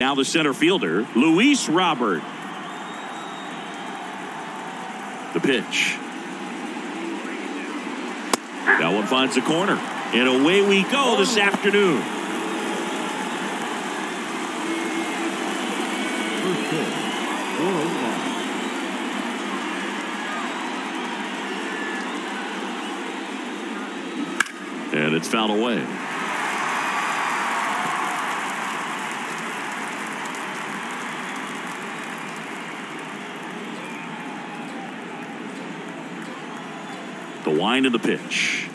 Now the center fielder, Luis Robert. The pitch. That one finds the corner. And away we go this afternoon. And it's fouled away. The wind of the pitch.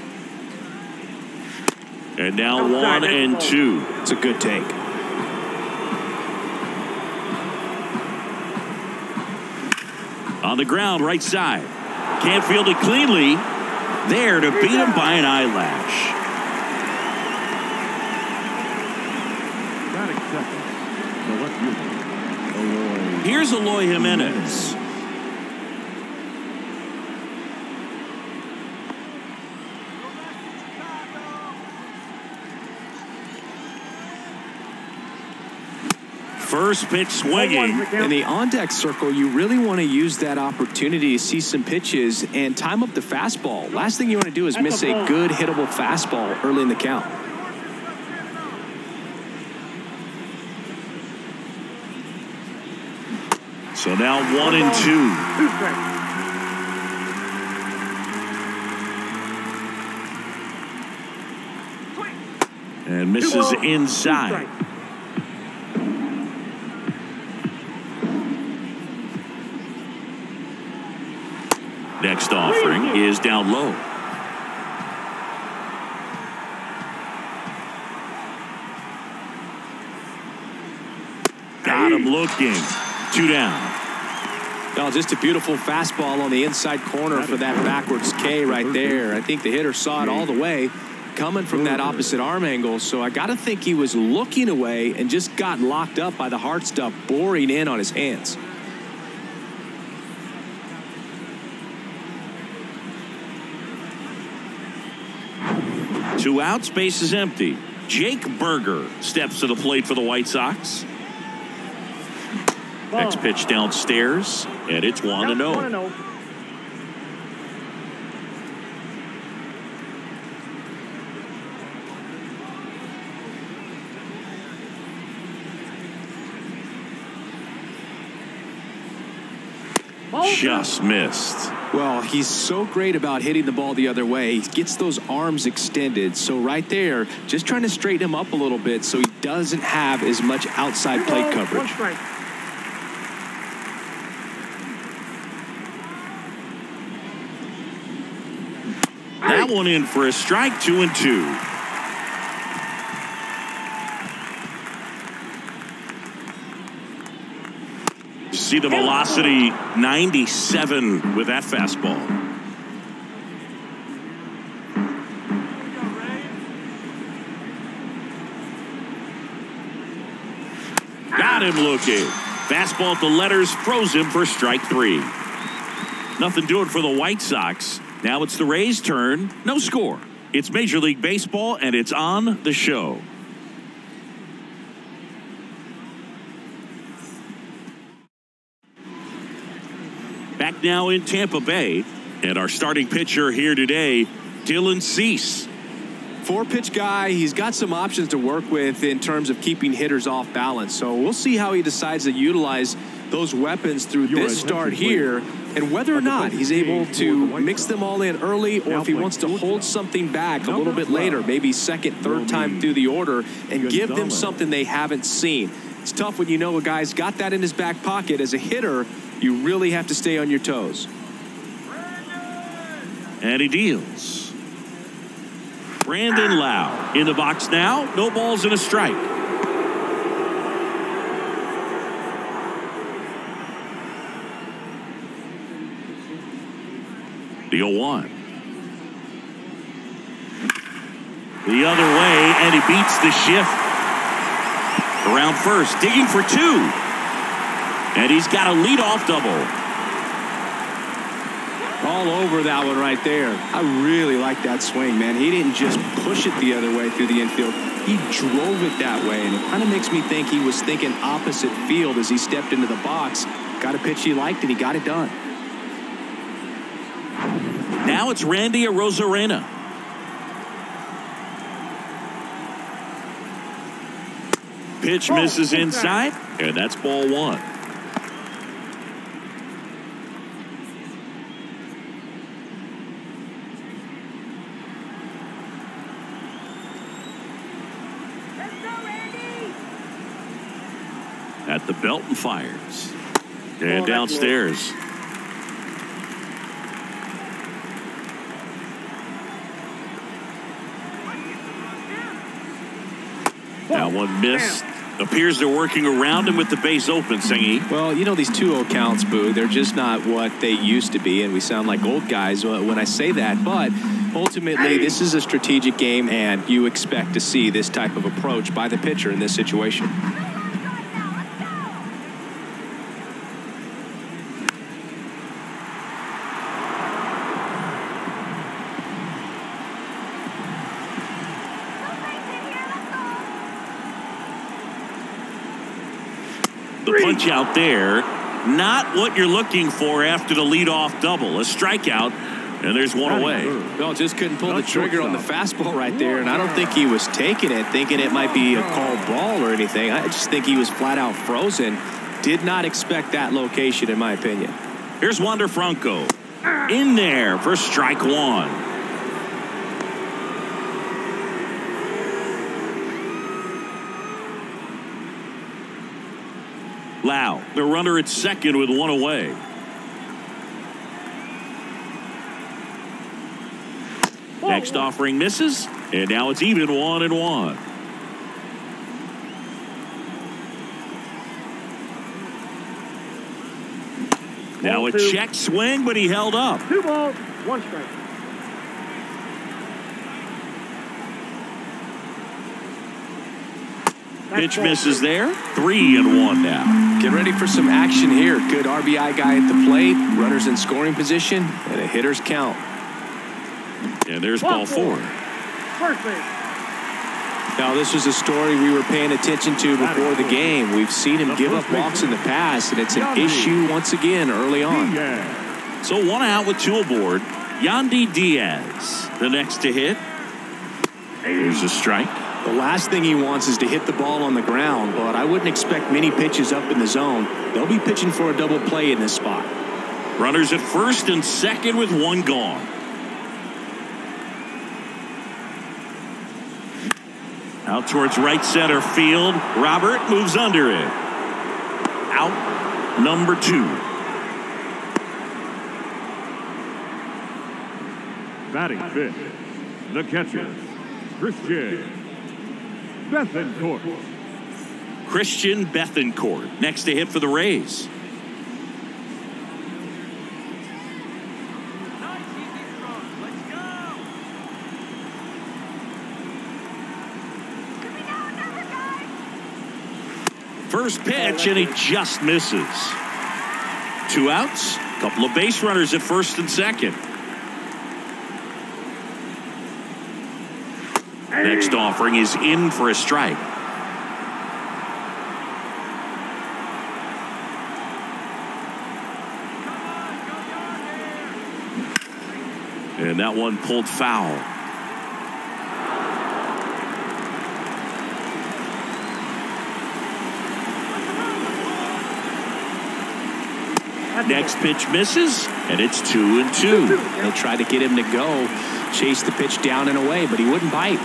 And now 1-2. It's a good take. On the ground, right side. Can't field it cleanly. There to beat him by an eyelash. Here's Eloy Jimenez. First pitch swinging. In the on-deck circle, you really want to use that opportunity to see some pitches and time up the fastball. Last thing you want to do is miss a good hittable fastball early in the count. So now 1-2. And misses inside. Next offering is down low. Got him looking. 2 down. Oh, just a beautiful fastball on the inside corner for that backwards K right there. I think the hitter saw it all the way coming from that opposite arm angle. So I got to think he was looking away and just got locked up by the hard stuff boring in on his hands. 2 outs, base is empty. Jake Berger steps to the plate for the White Sox. Next pitch downstairs, and it's 1-0. Just missed. Well, he's so great about hitting the ball the other way. He gets those arms extended. So right there, just trying to straighten him up a little bit so he doesn't have as much outside plate coverage. That one in for a strike, 2-2. See the velocity, 97 with that fastball. Got him looking. Fastball at the letters, froze him for strike 3. Nothing doing for the White Sox. Now it's the Rays' turn. No score. It's Major League Baseball, and it's on the show. Back now in Tampa Bay, and our starting pitcher here today, Dylan Cease. 4-pitch guy. He's got some options to work with in terms of keeping hitters off balance. So we'll see how he decides to utilize those weapons through this start here, and whether or not he's able to mix them all in early, or if he wants to hold something back a little bit later, maybe second, third time through the order, and give them something they haven't seen. It's tough when you know a guy's got that in his back pocket. As a hitter, you really have to stay on your toes. And he deals. Brandon Lau in the box now. No balls and a strike. The 0-1. The other way, and he beats the shift. Around first, digging for 2. And he's got a leadoff double. All over that one right there. I really like that swing, man. He didn't just push it the other way through the infield. he drove it that way, and it kind of makes me think he was thinking opposite field as he stepped into the box. Got a pitch he liked, and he got it done. Now it's Randy Arozarena. Pitch misses inside, and that's ball one. At the belt and fires. And downstairs. That one missed. Appears they're working around him with the base open, Singy. Well, you know, these 2-0 counts, Boo, they're just not what they used to be, and we sound like old guys when I say that. But ultimately, this is a strategic game, and you expect to see this type of approach by the pitcher in this situation. The punch out there, not what you're looking for after the leadoff double. A strikeout, and there's one away. Well, just couldn't pull the trigger on the fastball right there, and I don't think he was taking it, thinking it might be a called ball or anything. I just think he was flat out frozen. Did not expect that location, in my opinion. Here's Wander Franco. In there for strike one. Lau, the runner at second with one away. Next offering misses, and now it's even 1-1. Now a check swing, but he held up. 2 balls, 1 strike. Pitch misses there. 3-1 now. Get ready for some action here. Good RBI guy at the plate. Runners in scoring position, and a hitter's count. And there's ball 4. First base. Now, this was a story we were paying attention to before the game. We've seen him give up walks in the past, and it's an issue once again early on. So 1 out with 2 aboard. Yandy Diaz, the next to hit. Here's a strike. The last thing he wants is to hit the ball on the ground, but I wouldn't expect many pitches up in the zone. They'll be pitching for a double play in this spot. Runners at first and second with 1 gone. Out towards right center field. Robert moves under it. Out number 2. Batting fifth, the catcher, Christian Bethancourt. Christian Bethancourt next to hit for the Rays. First pitch, and he just misses. 2 outs, couple of base runners at first and second. Next offering is in for a strike. And that one pulled foul. Next pitch misses, and it's 2-2. They tried to get him to go, chase the pitch down and away, but he wouldn't bite.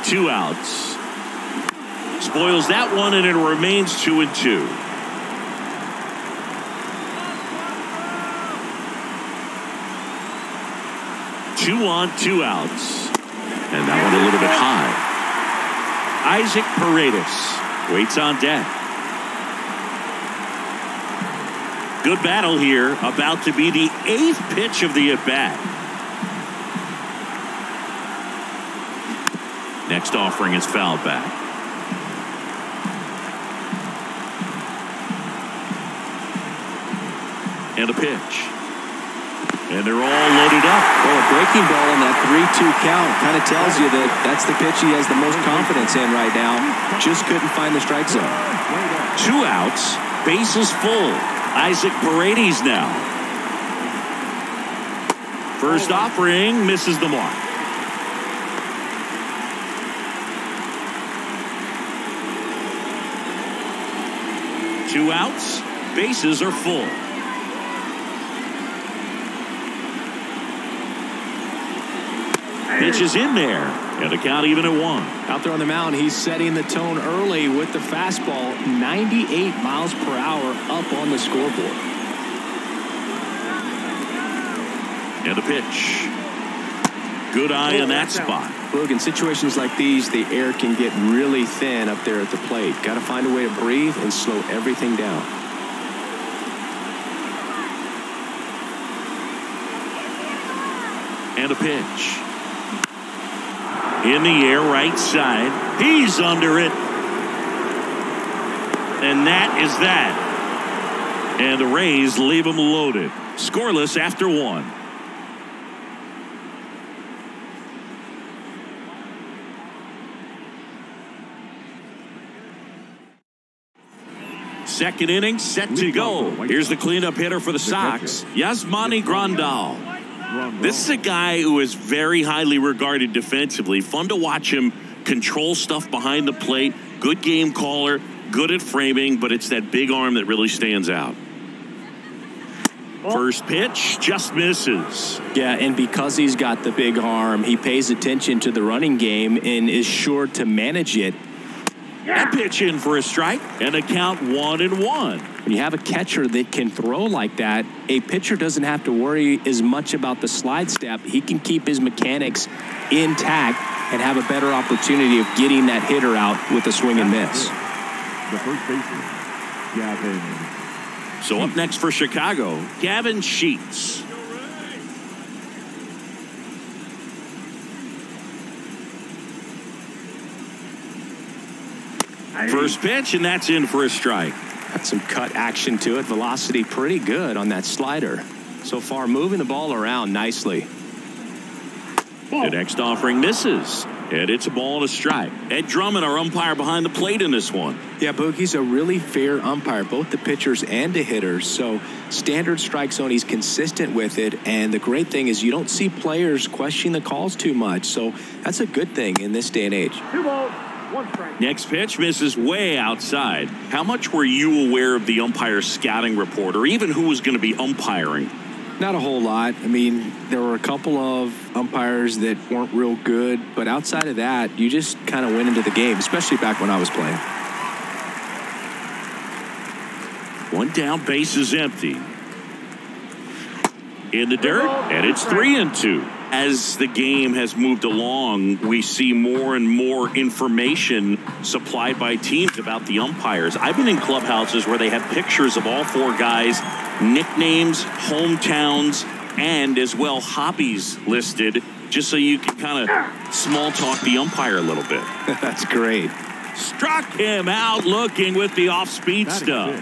Two outs. Spoils that one, and it remains 2-2. Two on, 2 outs. And that one a little bit high. Isaac Paredes waits on deck. Good battle here. About to be the 8th pitch of the at-bat. Next offering is fouled back. And a pitch. And they're all loaded up. Well, a breaking ball in that 3-2 count kind of tells you that that's the pitch he has the most confidence in right now. Just couldn't find the strike zone. 2 outs, bases full. Isaac Paredes now. First offering misses the mark. Two outs, bases are full. Pitch is in there, and the count even at 1. Out there on the mound, he's setting the tone early with the fastball, 98 miles per hour up on the scoreboard. And a pitch. Good eye in that spot. Look, in situations like these, the air can get really thin up there at the plate. Got to find a way to breathe and slow everything down. And a pitch. In the air, right side. He's under it. And that is that. And the Rays leave him loaded. Scoreless after 1. Second inning set to go. Here's the cleanup hitter for the Sox, Yasmani Grandal. This is a guy who is very highly regarded defensively. Fun to watch him control stuff behind the plate. Good game caller, good at framing, but it's that big arm that really stands out. First pitch just misses. Yeah, and because he's got the big arm, he pays attention to the running game and is sure to manage it. That pitch in for a strike, and a count 1-1. When you have a catcher that can throw like that, a pitcher doesn't have to worry as much about the slide step. He can keep his mechanics intact and have a better opportunity of getting that hitter out with a swing and miss. The first baseman, Gavin. So up next for Chicago, Gavin Sheets. First pitch, and that's in for a strike. Got some cut action to it. Velocity pretty good on that slider. So far, moving the ball around nicely. The next offering misses, and it's a ball and a strike. Ed Drummond, our umpire behind the plate in this one. Yeah, Boogie's a really fair umpire, both the pitchers and the hitters. So standard strike zone, he's consistent with it. And the great thing is you don't see players questioning the calls too much. So that's a good thing in this day and age. 2 balls. 1 strike. Next pitch misses way outside. How much were you aware of the umpire's scouting report, or even who was going to be umpiring? Not a whole lot. I mean, there were a couple of umpires that weren't real good, but outside of that, you just kind of went into the game, especially back when I was playing. One down, base is empty. In the dirt, and it's 3-2. As the game has moved along, we see more and more information supplied by teams about the umpires. I've been in clubhouses where they have pictures of all 4 guys, nicknames, hometowns, and as well hobbies listed, just so you can kind of small talk the umpire a little bit. That's great. Struck him out looking with the off-speed stuff.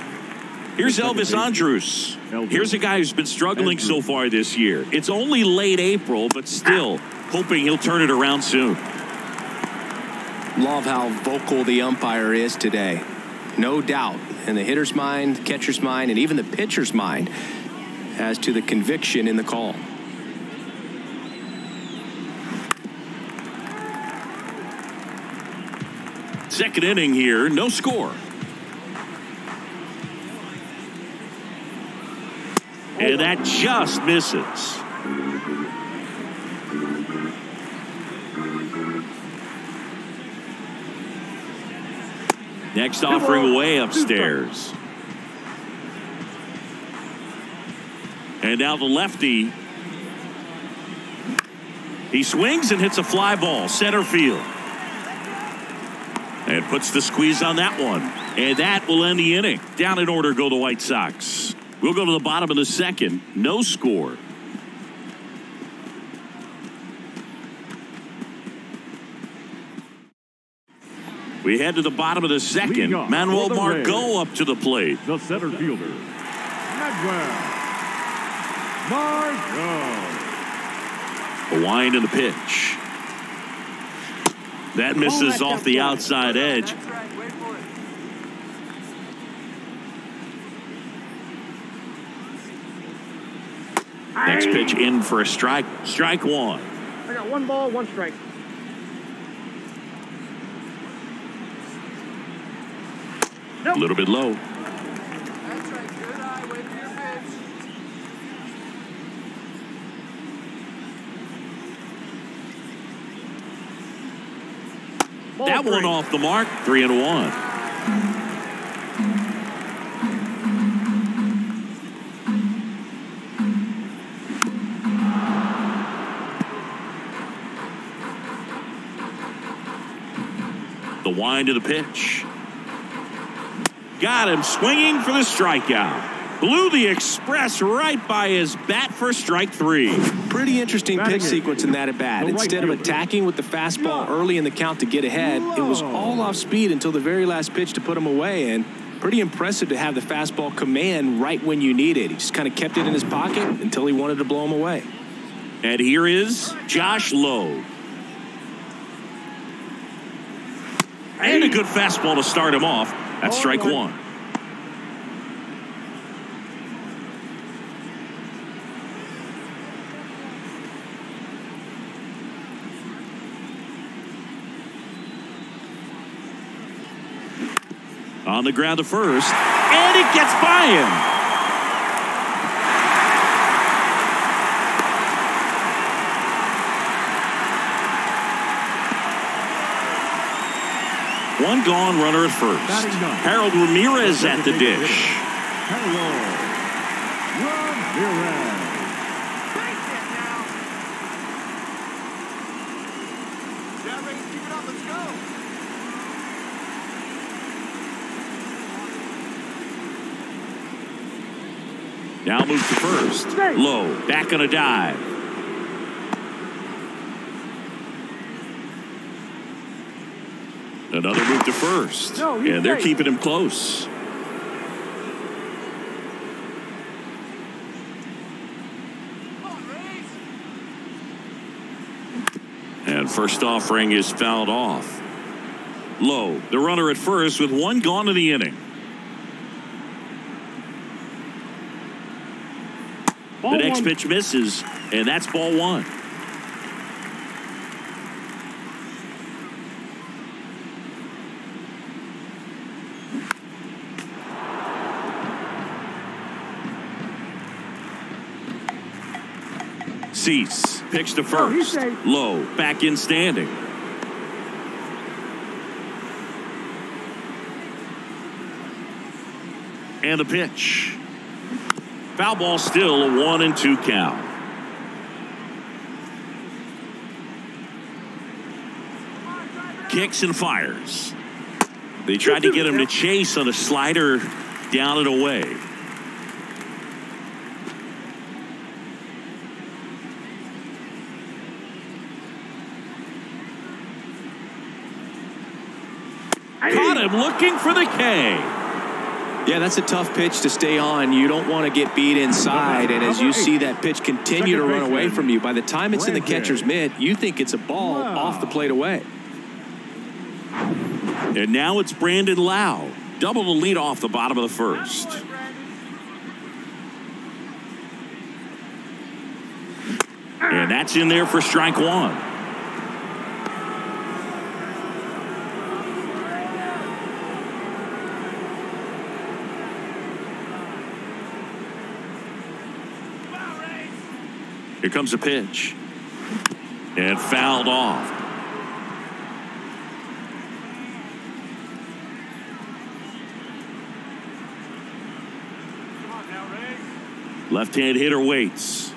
Here's Elvis Andrus. Here's a guy who's been struggling so far this year. It's only late April, but still hoping he'll turn it around soon. Love how vocal the umpire is today. No doubt. In the hitter's mind, catcher's mind, and even the pitcher's mind as to the conviction in the call. Second inning here, no score. And that just misses. Next offering way upstairs. And now the lefty. He swings and hits a fly ball, center field. And puts the squeeze on that one. And that will end the inning. Down in order go the White Sox. We'll go to the bottom of the second. No score. We head to the bottom of the second. Manuel Margot up to the plate. The center fielder, Manuel The wind of the pitch. That misses off the outside edge. Next pitch in for a strike. Strike one. I got 1 ball, 1 strike. A little bit low. That's right. Good eye. Wait for your pitch. That one off the mark. 3-1. The wind of the pitch. Got him swinging for the strikeout. Blew the express right by his bat for strike 3. Pretty interesting pitch sequence in that at bat. Instead of attacking with the fastball early in the count to get ahead, it was all off speed until the very last pitch to put him away. And pretty impressive to have the fastball command right when you need it. He just kind of kept it in his pocket until he wanted to blow him away. And here is Josh Lowe. And a good fastball to start him off. That's strike 1. On the ground to first, and it gets by him. One gone, runner at first. Harold Ramirez at the dish. Harold Ramirez. Base hit now. Yeah, ready to keep it up. Let's go. Now moves to first. Low, back on a dive. Another move to first. And they're keeping him close. And first offering is fouled off. Low, the runner at first with 1 gone in the inning. The next pitch misses, and that's ball 1. Cease, pitch to first. Low, back in standing. And the pitch. Foul ball, still a 1-2 count. Kicks and fires. They tried to get him to chase on a slider down and away. Caught him looking for the K. Yeah, that's a tough pitch to stay on. You don't want to get beat inside. And as you see that pitch continue to run away from you, by the time it's in the catcher's mitt, you think it's a ball off the plate away. And now it's Brandon Lau. Double the lead off the bottom of the first. And that's in there for strike 1. Here comes a pitch. And fouled off. Left-hand hitter waits.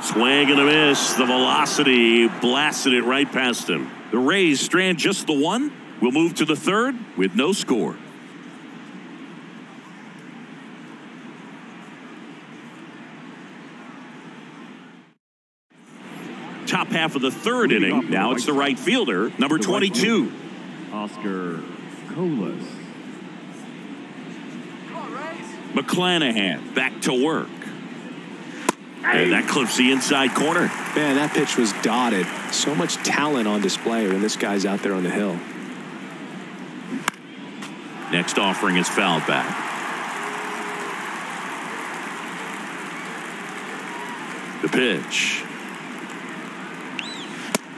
Swing and a miss. The velocity blasted it right past him. The Rays strand just the 1. We'll move to the 3rd with no score. Top half of the 3rd inning. Now it's the right fielder, number 22. Oscar Colas. Come on, Rays. McClanahan back to work. And that clips the inside corner. Man, that pitch was dotted. So much talent on display when this guy's out there on the hill. Next offering is fouled back. The pitch.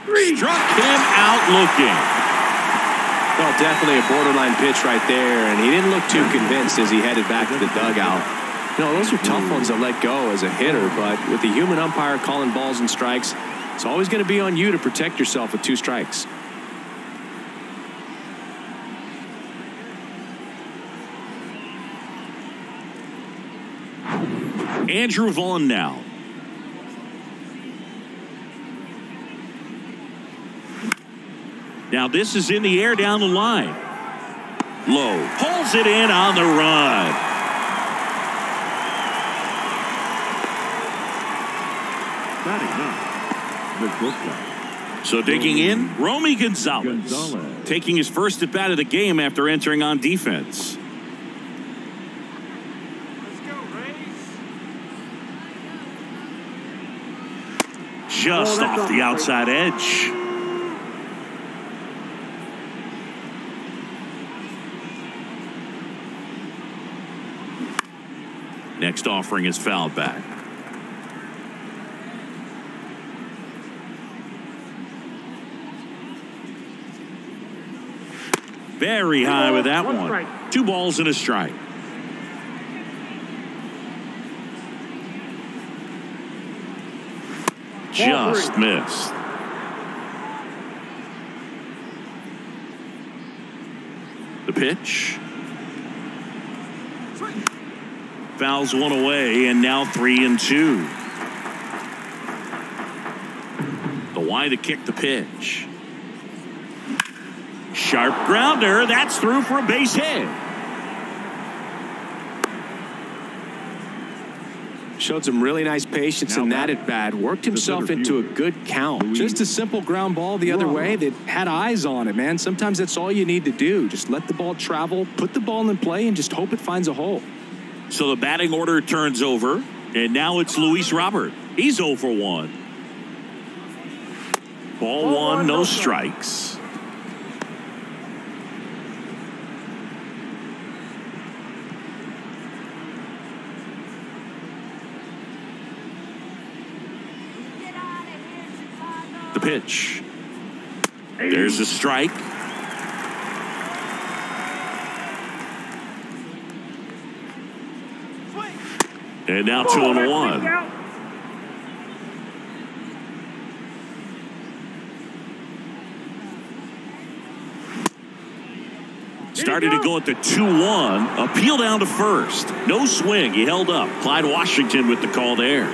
Struck him out looking. Well, definitely a borderline pitch right there, and he didn't look too convinced as he headed back to the dugout. You know, those are tough ones to let go as a hitter, but with the human umpire calling balls and strikes, it's always going to be on you to protect yourself with 2 strikes. Andrew Vaughn now. Now this is in the air down the line. Low. Pulls it in on the run. So digging in, Romy Gonzalez. Taking his first at bat of the game after entering on defense. Just off the outside edge. Next offering is fouled back. Very high with that one. 2 balls and a strike. Just missed. The pitch. Fouls one away, and now 3-2. The wide to kick the pitch. Sharp grounder. That's through for a base hit. Showed some really nice patience in that at bat. Worked himself into a good count. Just a simple ground ball the other way that had eyes on it, man. Sometimes that's all you need to do. Just let the ball travel, put the ball in play, and just hope it finds a hole. So the batting order turns over, and now it's Luis Robert. He's 0 for 1. Ball 1, no strikes. The pitch. There's a strike. And now 2-1. Started to go at the 2-1. Appeal down to first. No swing. He held up. Clyde Washington with the call there.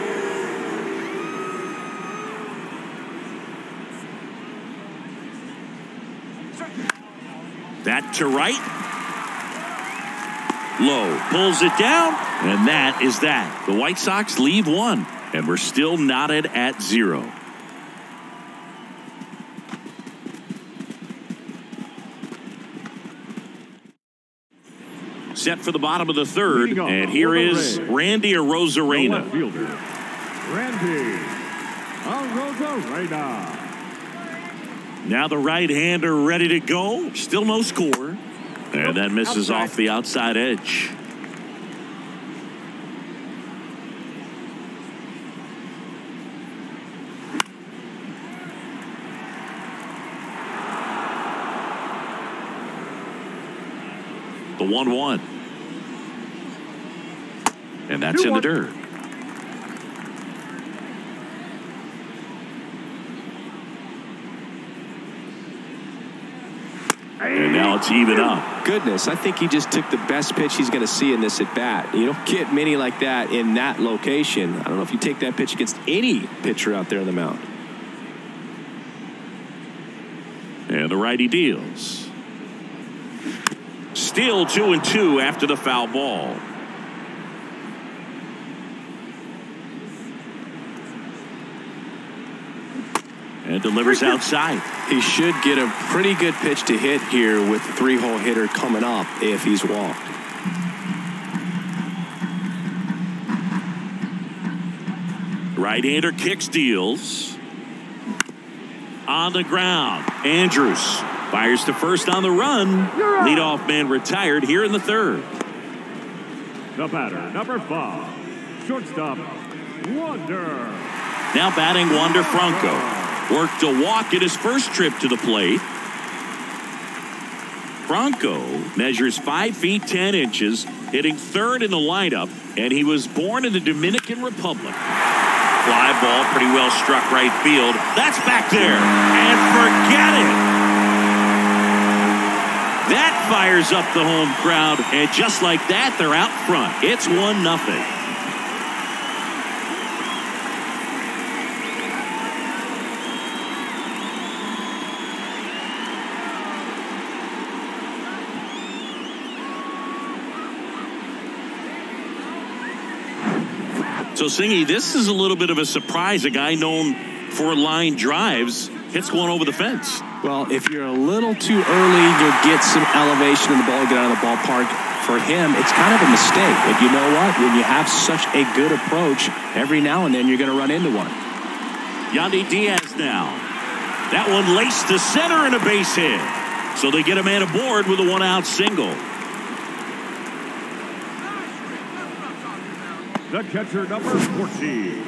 That to right. Low. Pulls it down. And that is that. The White Sox leave 1. And we're still knotted at 0. Set for the bottom of the 3rd. And here is Randy Arozarena. Randy Arozarena. Now the right-hander ready to go. Still no score. And that misses off the outside edge. The 1-1. And that's in the dirt. And now it's even up. Goodness, I think he just took the best pitch he's going to see in this at bat. You don't get many like that in that location. I don't know if you take that pitch against any pitcher out there on the mound. And the righty deals. Still 2-2 after the foul ball. And delivers outside. He should get a pretty good pitch to hit here with the 3-hole hitter coming up if he's walked. Right-hander kicks, deals. On the ground. Andrews fires to first on the run. Leadoff man retired here in the third. The batter, number 5, shortstop, Wander. Now batting Wander Franco. Worked a walk at his first trip to the plate. Franco measures 5 feet 10 inches, hitting third in the lineup, and he was born in the Dominican Republic. Fly ball pretty well struck right field. That's back there, and forget it. That fires up the home crowd, and just like that, they're out front. It's 1-0. So, Singy, this is a little bit of a surprise. A guy known for line drives hits one over the fence. Well, if you're a little too early, you'll get some elevation in the ball, get out of the ballpark. For him, it's kind of a mistake. But you know what? When you have such a good approach, every now and then you're going to run into one. Yandy Diaz now. That one laced to center and a base hit. So they get a man aboard with a 1-out single. The catcher, number 14.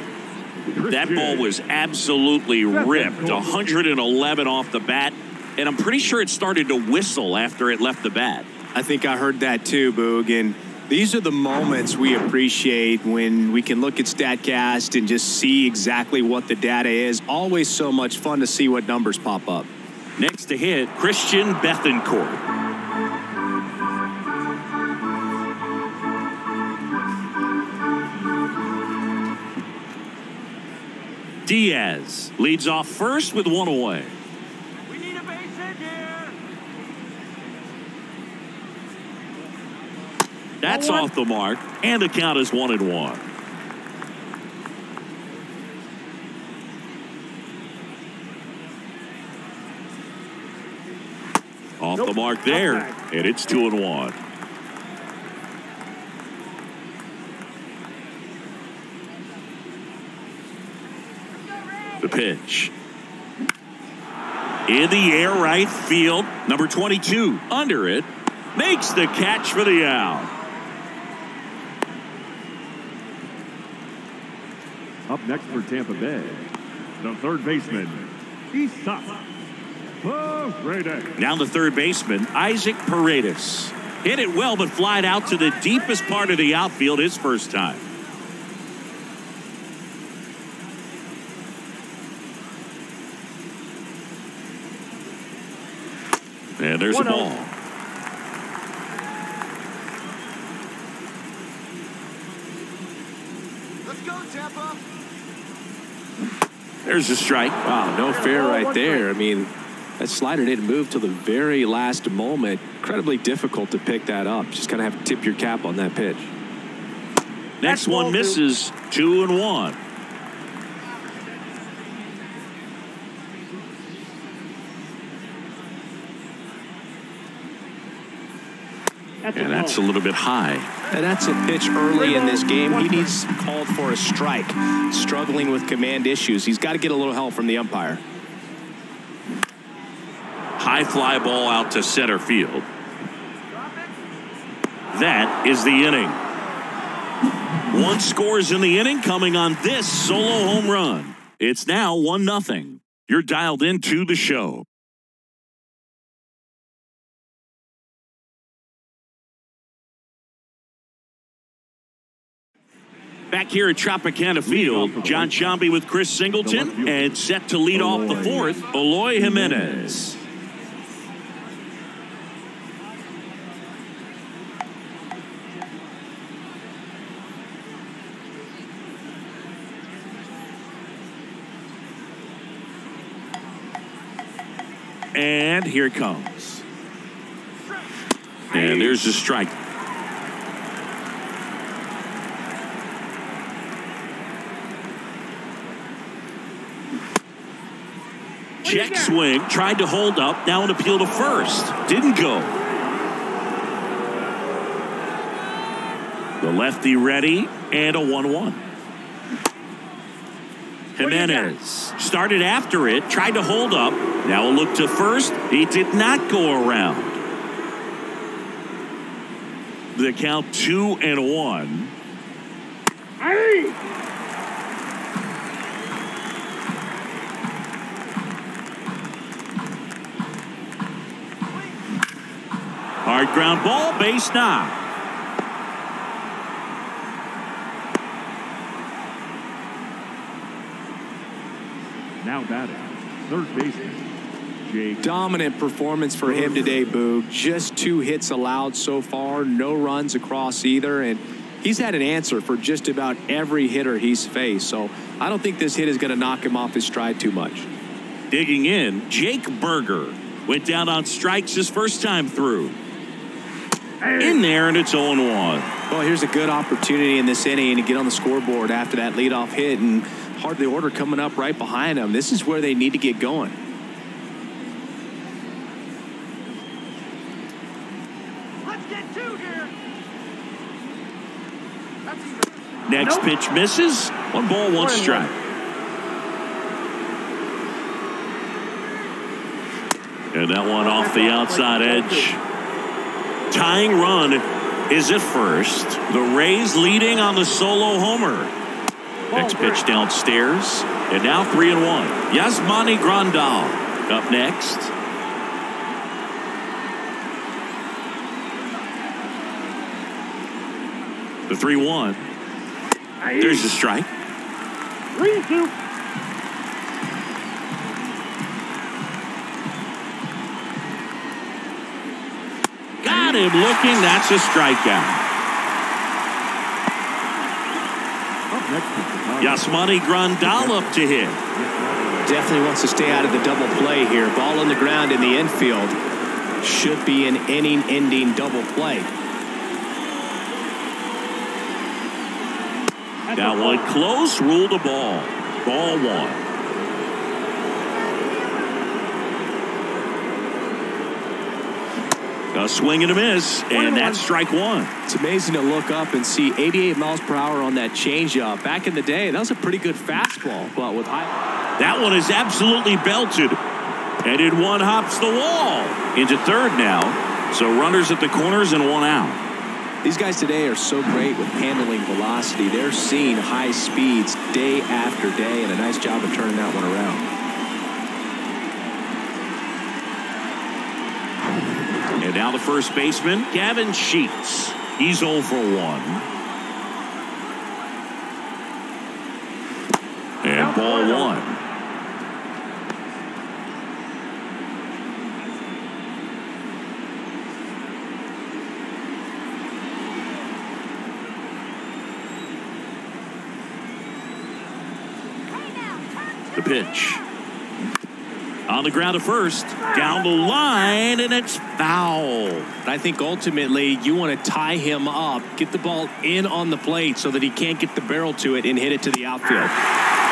That ball was absolutely ripped. 111 off the bat. And I'm pretty sure it started to whistle after it left the bat. I think I heard that too, Boog. And these are the moments we appreciate when we can look at StatCast and just see exactly what the data is. Always so much fun to see what numbers pop up. Next to hit, Christian Bethancourt. Diaz leads off first with 1 away. We need a base hit here. That's off the mark, and the count is 1-1. Off the mark there, and it's 2-1. The pitch. In the air, right field. Number 22 under it. Makes the catch for the out. Up next for Tampa Bay, the third baseman, Isaac Paredes. Now the third baseman, Isaac Paredes. Hit it well, but flied out to the deepest part of the outfield his first time. And there's a ball. Let's go, Tampa. There's a strike. Wow, no fair right there. I mean, that slider didn't move till the very last moment. Incredibly difficult to pick that up. Just kind of have to tip your cap on that pitch. Next one misses. 2-1. And that's a little bit high. And that's a pitch early in this game. He needs called for a strike. Struggling with command issues. He's got to get a little help from the umpire. High fly ball out to center field. That is the inning. 1 scores in the inning coming on this solo home run. It's now 1-0. You're dialed into the show. Back here at Tropicana Field, John Shambi with Chris Singleton, and set to lead off the fourth, Eloy Jimenez. And here it comes. And there's the strike. Check swing, tried to hold up, now an appeal to first. Didn't go. The lefty ready, and a 1-1. Jimenez started after it, tried to hold up. Now a look to first. He did not go around. The count 2-1. Hard ground ball, base knock. Now batting, third baseman, Jake. Dominant performance for him today, Boog. Just 2 hits allowed so far, no runs across either, and he's had an answer for just about every hitter he's faced. So I don't think this hit is going to knock him off his stride too much. Digging in, Jake Berger went down on strikes his first time through. In there, and it's 0-1. Well, here's a good opportunity in this inning to get on the scoreboard after that leadoff hit, and hardly order coming up right behind them. This is where they need to get going. Let's get 2 here. Next pitch misses. 1 ball, 1 strike. And that one off the outside edge. Tying run is at first. The Rays leading on the solo homer. Next pitch downstairs. And now 3-1. Yasmani Grandal up next. The 3-1. There's the strike. 3-2. Got him looking. That's a strikeout. Yasmani Grandal up to hit. Definitely wants to stay out of the double play here. Ball on the ground in the infield. Should be an inning-ending double play. That one close. Ruled a ball. Ball 1. A swing and a miss, and that's strike 1. It's amazing to look up and see 88 miles per hour on that changeup. Back in the day, that was a pretty good fastball, but with high. That one is absolutely belted, and it one hops the wall into third now. So runners at the corners and 1 out. These guys today are so great with handling velocity. They're seeing high speeds day after day, and a nice job of turning that one around. And now the first baseman, Gavin Sheets. He's 0 for 1. And ball 1. The pitch. On the ground at first, down the line, and it's foul. I think ultimately you want to tie him up, get the ball in on the plate so that he can't get the barrel to it and hit it to the outfield.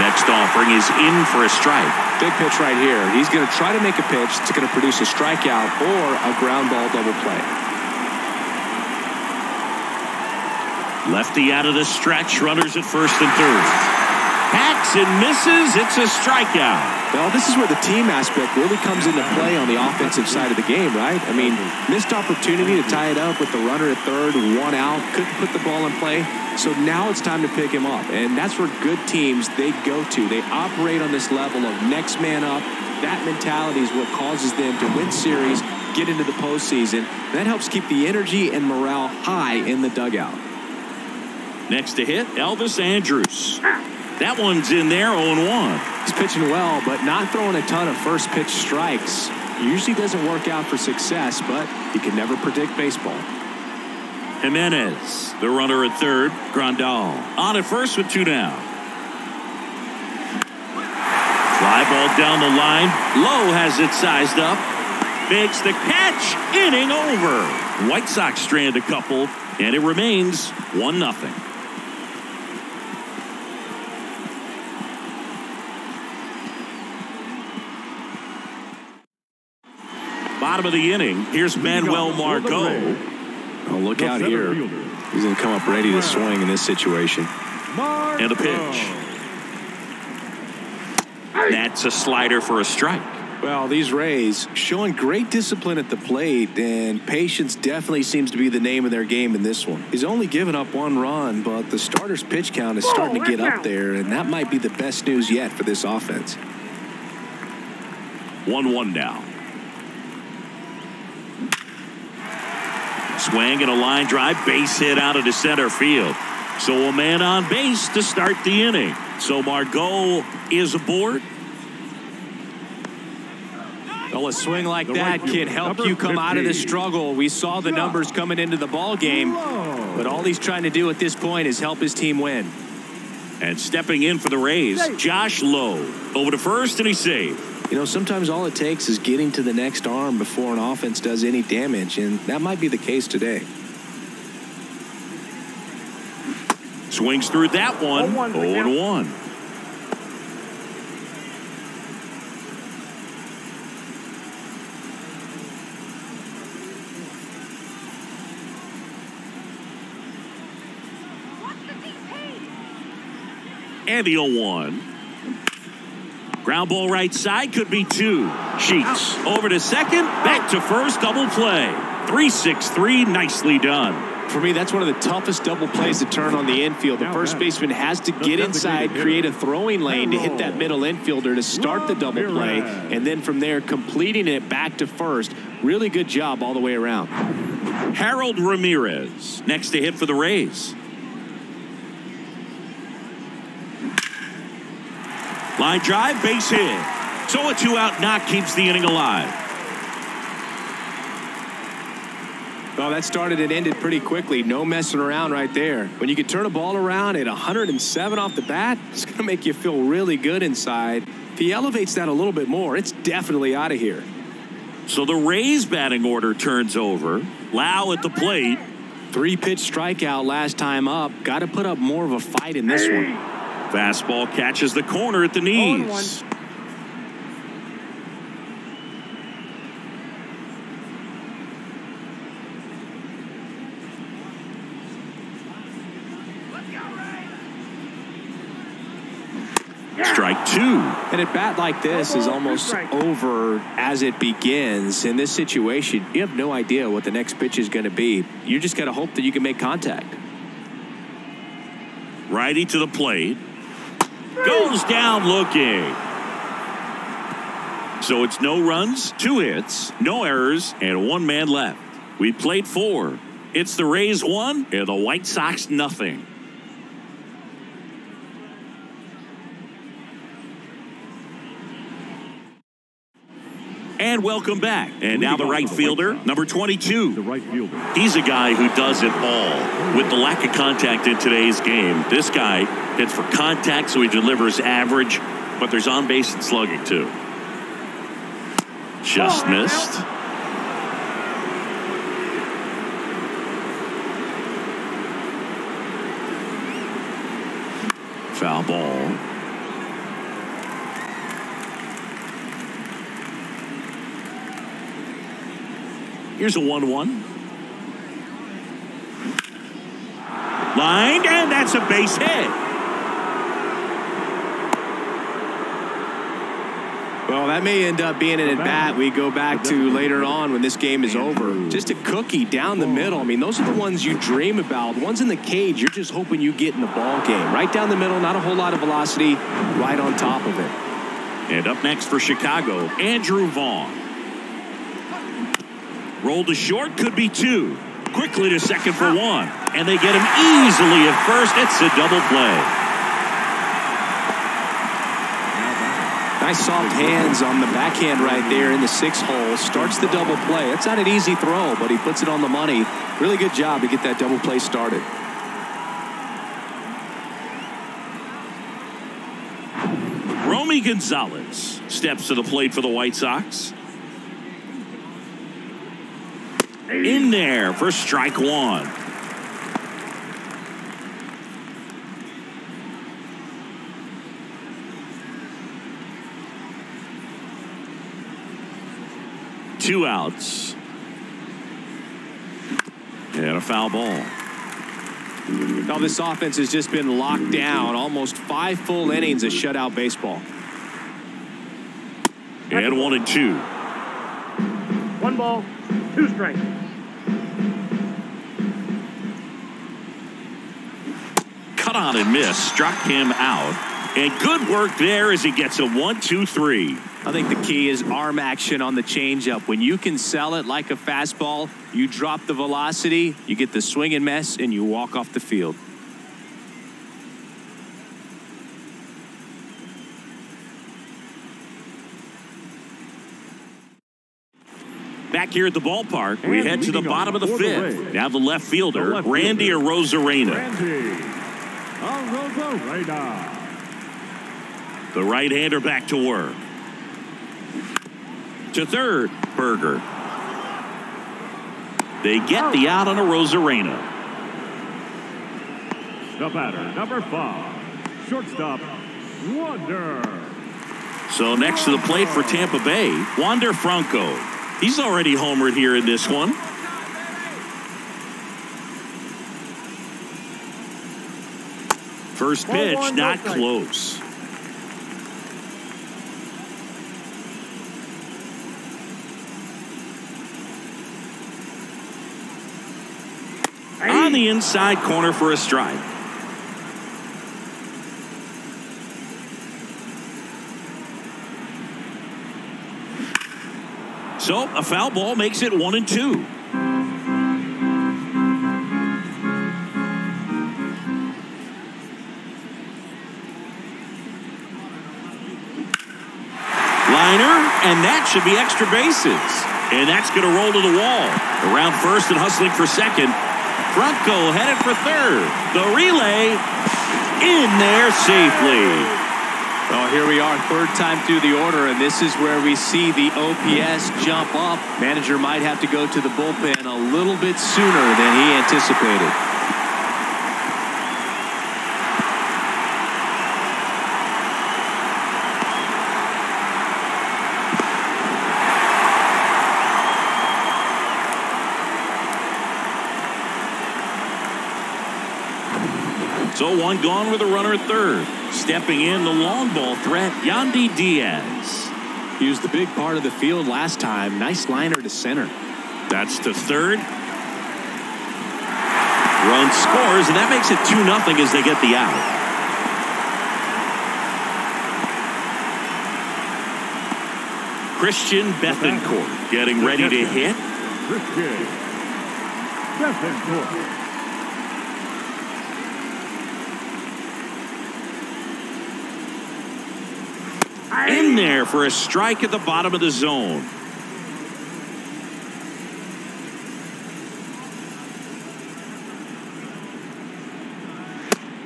Next offering is in for a strike. Big pitch right here. He's going to try to make a pitch that's going to produce a strikeout or a ground ball double play. Lefty out of the stretch, runners at first and third. Hacks and misses. It's a strikeout. Well, this is where the team aspect really comes into play on the offensive side of the game, right? I mean, missed opportunity to tie it up with the runner at third, 1 out, couldn't put the ball in play. So now it's time to pick him up. And that's where good teams, they go to. They operate on this level of next man up. That mentality is what causes them to win series, get into the postseason. That helps keep the energy and morale high in the dugout. Next to hit, Elvis Andrus. That one's in there, 0-1. He's pitching well, but not throwing a ton of first pitch strikes. Usually doesn't work out for success, but you can never predict baseball. Jimenez, the runner at third. Grandal on at first with 2 down. Fly ball down the line. Lowe has it sized up. Makes the catch. Inning over. White Sox strand a couple, and it remains 1-0. Bottom of the inning. Here's Manuel Margot. Oh, look out here. He's going to come up ready to swing in this situation. And a pitch. That's a slider for a strike. Well, these Rays showing great discipline at the plate, and patience definitely seems to be the name of their game in this one. He's only given up 1 run, but the starter's pitch count is starting to get up there, and that might be the best news yet for this offense. 1-1 now. Swing and a line drive, base hit out into center field. So a man on base to start the inning. So Margot is aboard. Well, a swing like that can help you come out of this struggle. We saw the numbers coming into the ball game, but all he's trying to do at this point is help his team win. And stepping in for the Rays, Josh Lowe. Over to first, and he's safe. You know, sometimes all it takes is getting to the next arm before an offense does any damage, and that might be the case today. Swings through that one. 0-1. And the 0-1. Ground ball right side, could be 2. Sheets over to second, back to first, double play. 3-6-3, nicely done. For me, that's one of the toughest double plays to turn on the infield. The first baseman has to get inside, create a throwing lane to hit that middle infielder to start the double play, and then from there completing it back to first. Really good job all the way around. Harold Ramirez next to hit for the Rays. Line drive, base hit. So a 2-out knock keeps the inning alive. Well, that started and ended pretty quickly. No messing around right there. When you can turn a ball around at 107 off the bat, it's going to make you feel really good inside. If he elevates that a little bit more, it's definitely out of here. So the Rays batting order turns over. Lau at the plate. 3-pitch strikeout last time up. Got to put up more of a fight in this one. Fastball catches the corner at the knees. Strike 2. And a bat like this is almost over as it begins. In this situation, you have no idea what the next pitch is going to be. You just got to hope that you can make contact. Righty to the plate. Goes down looking. So it's no runs, 2 hits, no errors, and 1 man left. We played 4. It's the Rays 1 and the White Sox nothing. And welcome back. And now the right fielder, number 22. The right fielder. He's a guy who does it all. With the lack of contact in today's game, this guy hits for contact, so he delivers average, but there's on base and slugging too. Just missed. Foul ball. Here's a 1-1. Lined, and that's a base hit. Well, that may end up being an at-bat we go back to later on when this game is over. Just a cookie down the middle. I mean, those are the ones you dream about. Ones in the cage, you're just hoping you get in the ball game. Right down the middle, not a whole lot of velocity, right on top of it. And up next for Chicago, Andrew Vaughn. Rolled to short, could be 2. Quickly to second for 1. And they get him easily at first. It's a double play. Nice soft hands on the backhand right there in the 6th hole. Starts the double play. It's not an easy throw, but he puts it on the money. Really good job to get that double play started. Romy Gonzalez steps to the plate for the White Sox. In there for strike 1. Two outs. And a foul ball. Now this offense has just been locked down. Almost 5 full innings of shutout baseball. And 1-2. 1 ball, 2 strikes. Cut on and miss, struck him out. And good work there as he gets a 1-2-3. I think the key is arm action on the changeup. When you can sell it like a fastball, you drop the velocity, you get the swing and miss, and you walk off the field. Back here at the ballpark, we head to the bottom of the 5th. Now the left fielder, Randy Arozarena. The right-hander back to work. To third, Berger. They get the out on Arozarena. The batter, number 5, shortstop, Wander. So next to the plate for Tampa Bay, Wander Franco. He's already homered here in this one. First pitch, not close. On the inside corner for a strike. So a foul ball makes it 1-2. Liner, and that should be extra bases. And that's going to roll to the wall. Around first and hustling for second. Franco headed for third. The relay in there safely. Well, here we are, third time through the order, and this is where we see the OPS jump up. Manager might have to go to the bullpen a little bit sooner than he anticipated. So one gone with a runner at third. Stepping in, the long ball threat, Yandy Diaz. He was the big part of the field last time. Nice liner to center. That's to third. Run scores, and that makes it 2-0 as they get the out. Christian Bethancourt getting ready to hit. Christian Bethancourt. In there for a strike at the bottom of the zone.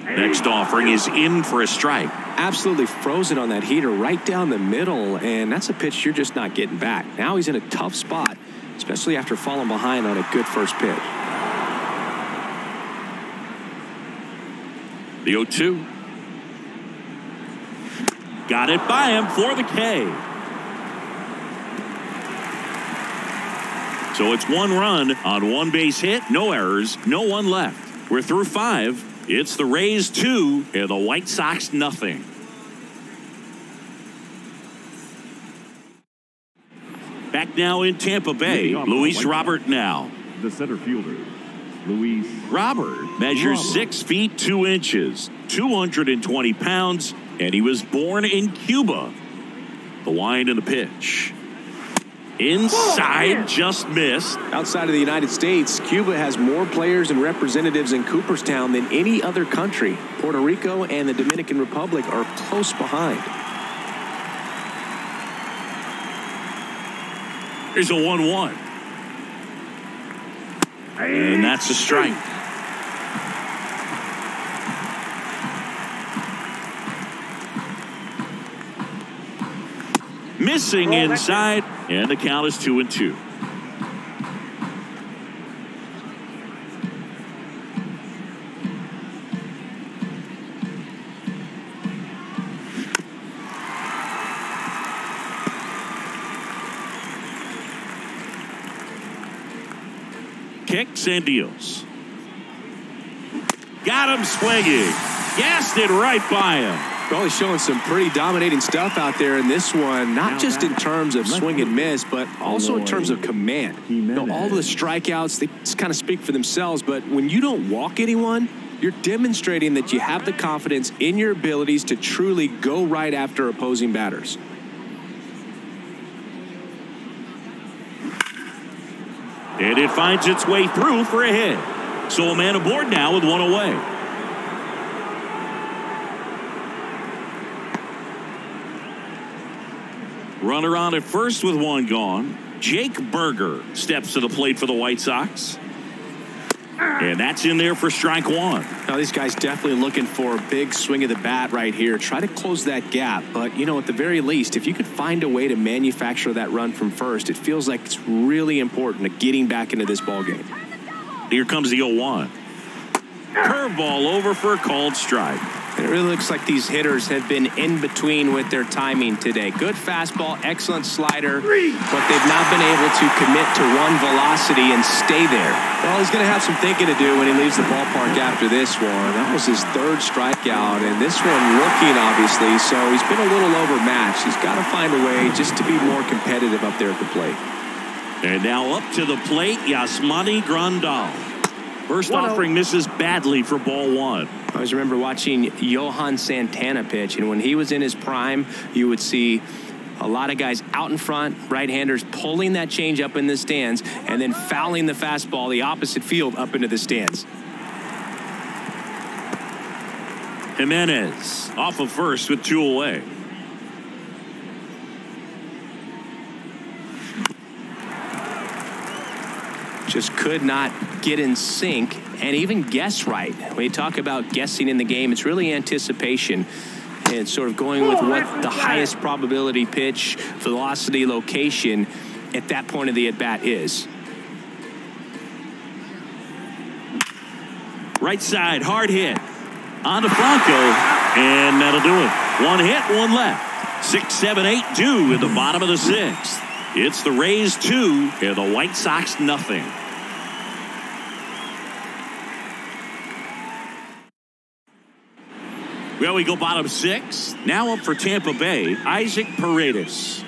Next offering is in for a strike. Absolutely frozen on that heater right down the middle, and that's a pitch you're just not getting back. Now he's in a tough spot, especially after falling behind on a good first pitch. The 0-2. Got it by him for the K. So it's 1 run on 1 base hit, no errors, no one left. We're through 5. It's the Rays 2 and the White Sox nothing. Back now in Tampa Bay, Luis Robert now. The center fielder, Luis Robert measures 6 feet 2 inches, 220 pounds, and he was born in Cuba. The wind and the pitch. Inside, just missed. Outside of the United States, Cuba has more players and representatives in Cooperstown than any other country. Puerto Rico and the Dominican Republic are close behind. Here's a 1-1. And that's a strike. Missing inside, and the count is 2-2. Kicks and deals. Got him swinging. Gassed it right by him. Well, he's showing some pretty dominating stuff out there in this one, not just in terms of swing and miss, but also in terms of command. You know, all the strikeouts, they just kind of speak for themselves, but when you don't walk anyone, you're demonstrating that you have the confidence in your abilities to truly go right after opposing batters. And it finds its way through for a hit. So a man aboard now with one away. Runner on at first with one gone. Jake Berger steps to the plate for the White Sox. And that's in there for strike one. Now, these guys definitely looking for a big swing of the bat right here. Try to close that gap. But, you know, at the very least, if you could find a way to manufacture that run from first, it feels like it's really important to getting back into this ball game. Here comes the 0-1. Curveball over for a called strike. And it really looks like these hitters have been in between with their timing today. Good fastball, excellent slider, but they've not been able to commit to one velocity and stay there. Well, he's going to have some thinking to do when he leaves the ballpark after this one. That was his third strikeout, and this one rookie, obviously, so he's been a little overmatched. He's got to find a way just to be more competitive up there at the plate. And now up to the plate, Yasmani Grandal. First offering misses badly for ball one. I always remember watching Johan Santana pitch, and when he was in his prime, you would see a lot of guys out in front, right-handers pulling that change up in the stands, and then fouling the fastball the opposite field up into the stands. Jimenez off of first with two away. Just could not get in sync and even guess right. When you talk about guessing in the game, it's really anticipation and sort of going with what the highest probability pitch, velocity, location at that point of the at-bat is. Right side, hard hit. On to Franco, and that'll do it. One hit, one left. 6, 7, 8 due in the bottom of the sixth. It's the Rays 2 and the White Sox nothing. Well, we go bottom six. Now up for Tampa Bay, Isaac Paredes.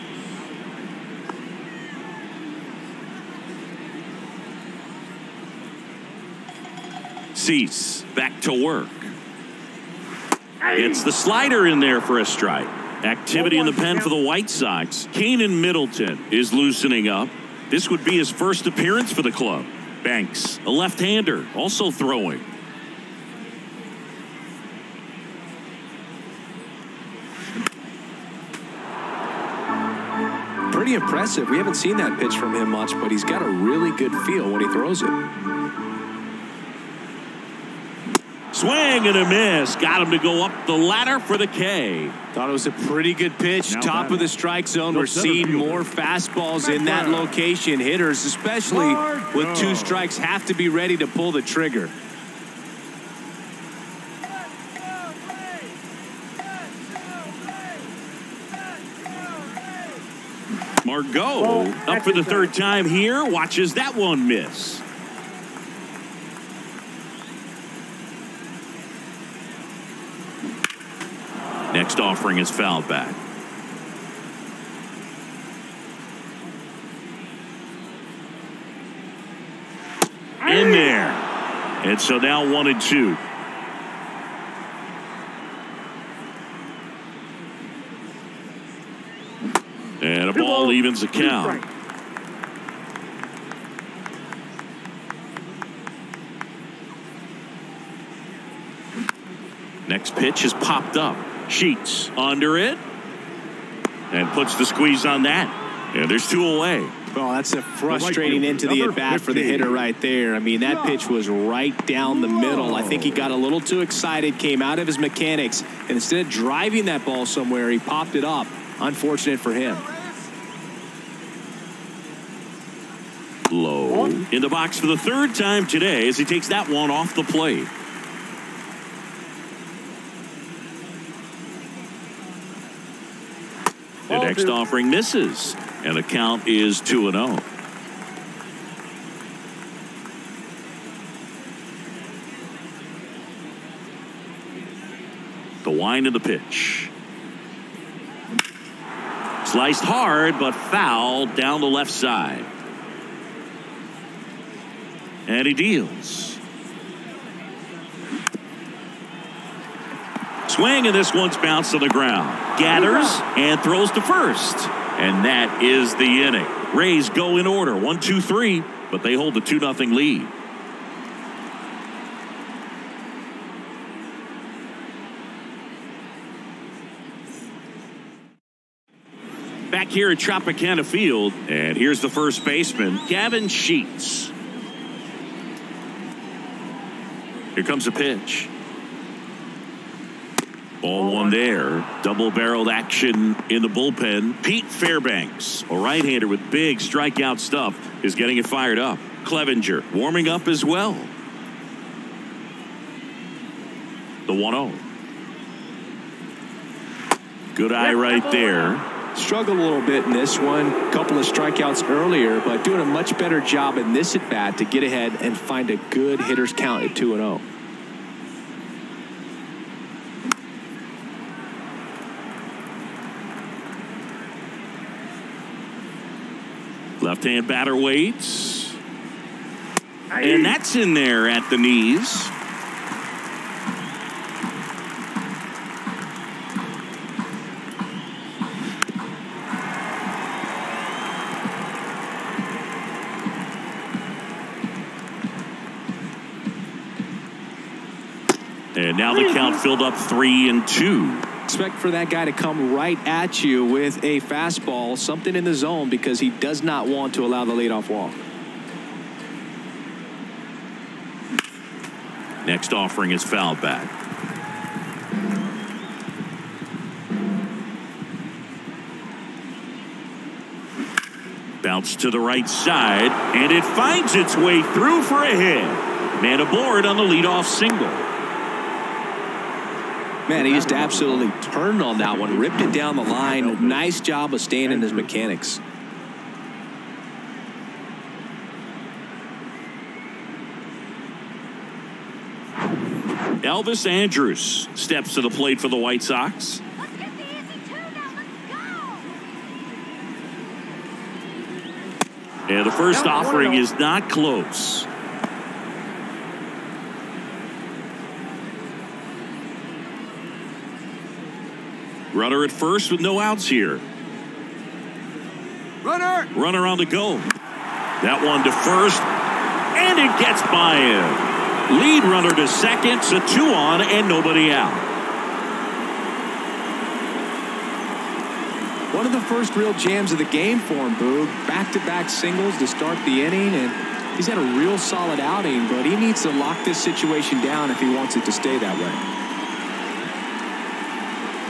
Cease back to work. It's the slider in there for a strike. Activity in the pen for the White Sox. Keenan Middleton is loosening up. This would be his first appearance for the club. Banks, a left-hander, also throwing. Pretty impressive. We haven't seen that pitch from him much, but he's got a really good feel when he throws it. Swing and a miss. Got him to go up the ladder for the K. Thought it was a pretty good pitch. Now Top of the strike zone. We're seeing more fastballs in that location. Hitters, especially with two strikes, have to be ready to pull the trigger. Margot up for the third time here. Watches that one miss. Next offering is fouled back. In there. And so now 1-2. And a ball evens the count. Next pitch is popped up. Sheets under it. And puts the squeeze on that. And there's two away. Well, that's a frustrating into the at-bat for the hitter right there. I mean, that pitch was right down the middle. I think he got a little too excited, came out of his mechanics, and instead of driving that ball somewhere, he popped it up. Unfortunate for him. Low in the box for the third time today as he takes that one off the plate. The next offering misses, and the count is 2-0. The wind of the pitch. Sliced hard, but fouled down the left side. And he deals. Swing, and this one's bounced to the ground. Gathers and throws to first. And that is the inning. Rays go in order, 1-2-3, but they hold the 2-0 lead. Back here at Tropicana Field, and here's the first baseman, Gavin Sheets. Here comes a pitch. Ball one there. Double-barreled action in the bullpen. Pete Fairbanks, a right-hander with big strikeout stuff, is getting it fired up. Clevenger warming up as well. The 1-0. Good eye right there. Struggled a little bit in this one. Couple of strikeouts earlier, but doing a much better job in this at-bat to get ahead and find a good hitter's count at 2-0. Left-hand batter waits. And that's in there at the knees. And now the count filled up 3-2. Expect for that guy to come right at you with a fastball, something in the zone, because he does not want to allow the leadoff walk. Next offering is fouled back. Bounce to the right side, and it finds its way through for a hit. Man aboard on the leadoff single. Man, he just absolutely turned on that one, ripped it down the line. Nice job of staying in his mechanics. Elvis Andrus steps to the plate for the White Sox. Let's get the easy two now. Let's go. And the first offering is not close. Runner at first with no outs here. Runner on the go. That one to first, and it gets by him. Lead runner to second, so 2 on and nobody out. One of the first real jams of the game for him, Boog. Back-to-back singles to start the inning, and he's had a real solid outing, but he needs to lock this situation down if he wants it to stay that way.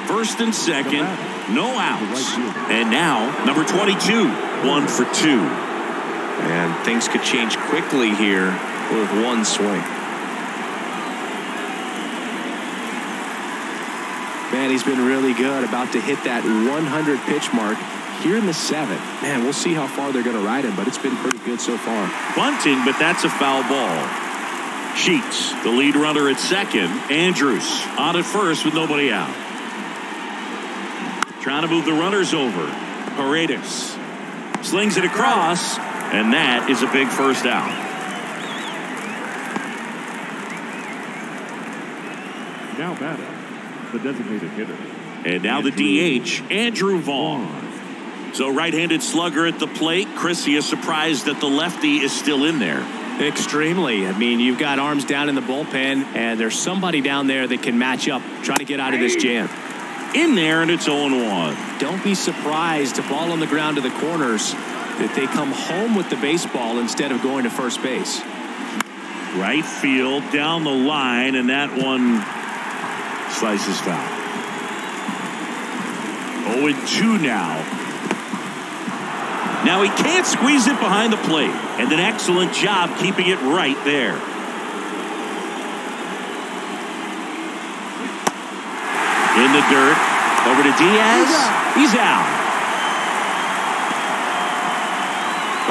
First and second, no outs. And now, number 22, 1 for 2. And things could change quickly here with one swing. Man, he's been really good. About to hit that 100 pitch mark here in the 7th. Man, we'll see how far they're going to ride him, but it's been pretty good so far. Bunting, but that's a foul ball. Sheets, the lead runner at second. Andrus on at first with nobody out. Trying to move the runners over. Paredes slings it across, and that is a big first out. Now batting, the designated hitter. And now the DH, Andrew Vaughn. So right-handed slugger at the plate. Chrissy is surprised that the lefty is still in there. Extremely. I mean, you've got arms down in the bullpen, and there's somebody down there that can match up, try to get out of this jam. In there, and it's 0-1. Don't be surprised, a ball on the ground to the corners, that they come home with the baseball instead of going to first base. Right field, down the line, and that one slices foul. 0-2 now. Now he can't squeeze it behind the plate, and an excellent job keeping it right there. In the dirt, over to Diaz. He's out.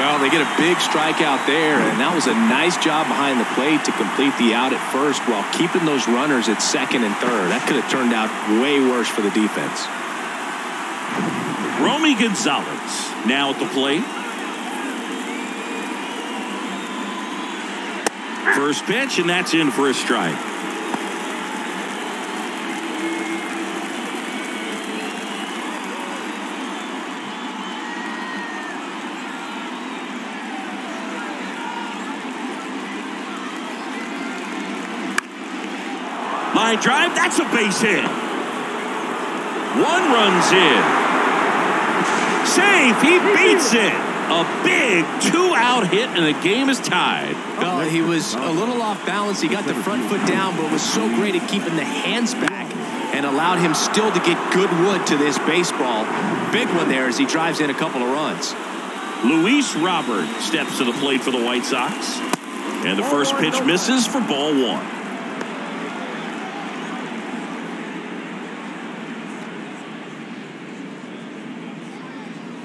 Well, they get a big strikeout there, and that was a nice job behind the plate to complete the out at first while keeping those runners at second and third. That could have turned out way worse for the defense. Romy Gonzalez now at the plate. First pitch, and that's in for a strike. Line drive, that's a base hit. One run's in. Safe, he beats it. A big two-out hit, and the game is tied. Well, he was a little off balance. He got the front foot down, but was so great at keeping the hands back and allowed him still to get good wood to this baseball. Big one there as he drives in a couple of runs. Luis Robert steps to the plate for the White Sox. And the first pitch misses for ball one.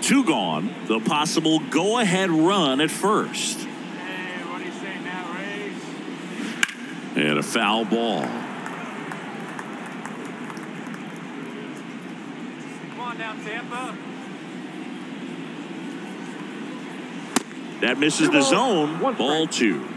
Two gone. The possible go-ahead run at first. Hey, what do you say now, Rays? And a foul ball. Come on now, Tampa. That misses the zone. Ball two.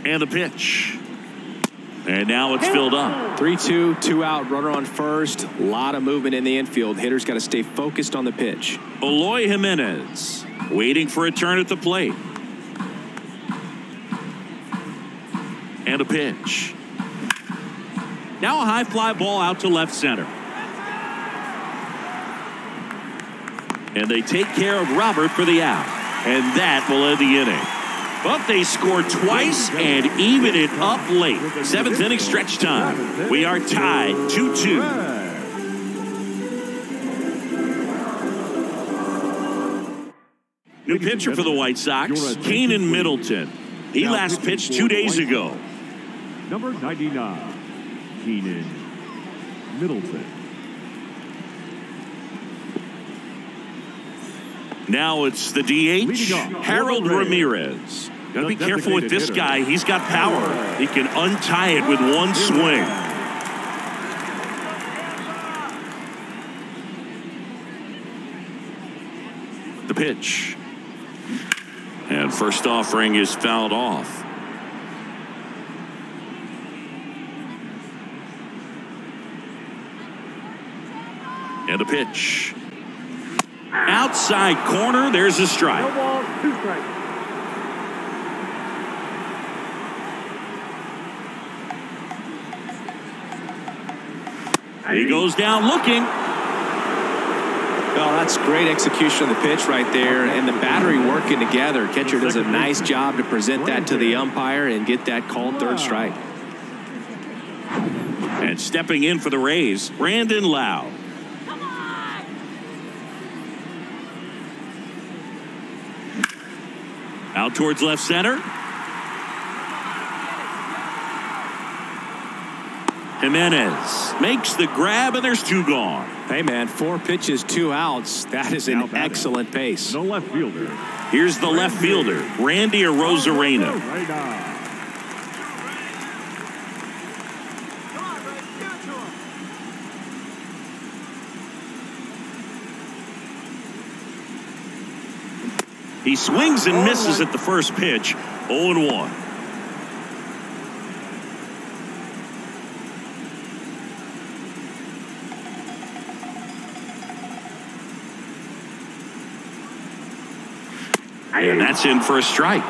And the pitch. And now it's filled up. 3-2, two out, runner on first. A lot of movement in the infield. Hitters got to stay focused on the pitch. Eloy Jimenez waiting for a turn at the plate. And a pitch. Now a high fly ball out to left center. And they take care of Robert for the out. And that will end the inning. But they score twice and even it up late. Seventh inning stretch time. We are tied 2-2. New pitcher for the White Sox, Keenan Middleton. He last pitched 2 days ago. Number 99, Keenan Middleton. Now it's the DH, Harold Ramirez. Got to be careful with this guy. He's got power. He can untie it with one swing. The pitch. And first offering is fouled off. And the pitch. Outside corner, there's a strike. No ball, 2 strikes. He goes down looking. Well, that's great execution of the pitch right there, and the battery working together. Catcher does a nice job to present that to the umpire and get that called third strike. And stepping in for the Rays, Brandon Lau. Out towards left center. Jimenez makes the grab, and there's 2 gone. Hey, man, 4 pitches, 2 outs. That is an excellent pace. No left fielder. Here's the left fielder, Randy Arozarena. Right now. Come on, Rays, give it to him. He swings and misses at the first pitch. 0-1. And that's in for a strike.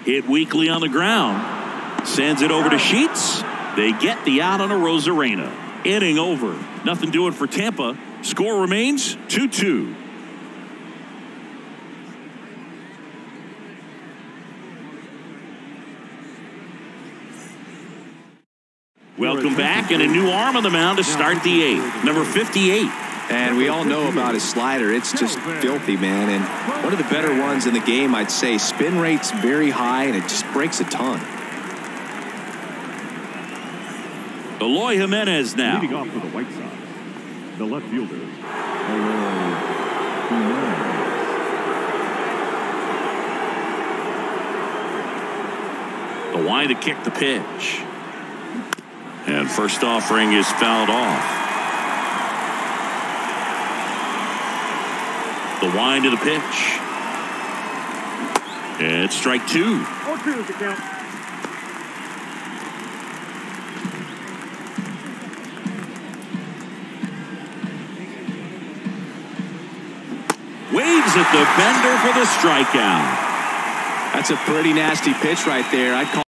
Hit weakly on the ground. Sends it over to Sheets. They get the out on Arozarena. Inning over. Nothing doing for Tampa. Score remains 2-2. Welcome back, and a new arm on the mound to start the 8th. Number 58. And we all know about his slider. It's just filthy, man. And one of the better ones in the game, I'd say. Spin rate's very high, and it just breaks a ton. Eloy Jimenez now. Leading off for the White Sox, the left fielder, The wind to kick the pitch. And first offering is fouled off. The wind to the pitch. And it's strike 2. 0-2 is the count. Waves at the bender for the strikeout. That's a pretty nasty pitch right there. I'd call